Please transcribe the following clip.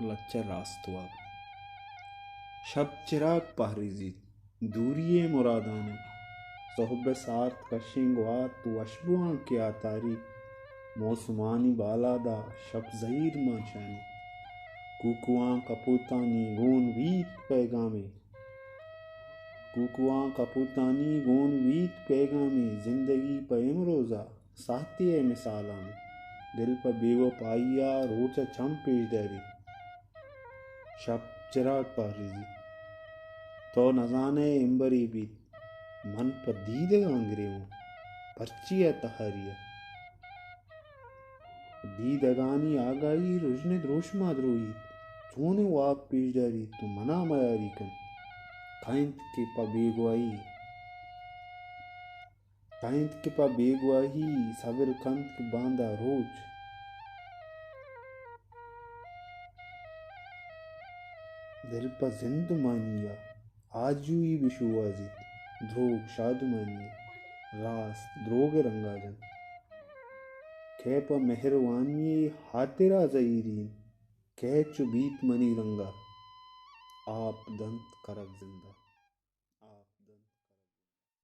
लच्चर रास्तवा शब चिराग पहरिजी दूरिये मुरादाने सोहब सार्थ कशिंगवात तु अशबुआं क्या तारी मौसमानी बालादा शब जहीर माशानी कुकुआं कपूतानी गोन वीत पैगामे कुकुआं कपूतानी गोन वीत पैगामे जिंदगी पे इमरोज़ा साथी है मिसाला में दिल पर बेवफाइया रोचा छम पेश दारी शब चिराग पहरिजी तो नजाने इम्बरी भी मन पर दीदे गांगरेऊं पर्चिया तहरिया दीदगानी आगाई रुजने द्रोशमा द्रोही चोने वाक पेश दारी तू मना मयारी कन काइंत के पा बेगवाही सबर कंत के बांदा रोज दिल पर जिंदु मानिया आजुई बिशुआजी ध्रोग शादुमानी रास द्रोग रंगाजन खेप मेहरवानी हातिरा जईरीन कैच बीत मनी रंगा आप दंत करक जिंदा।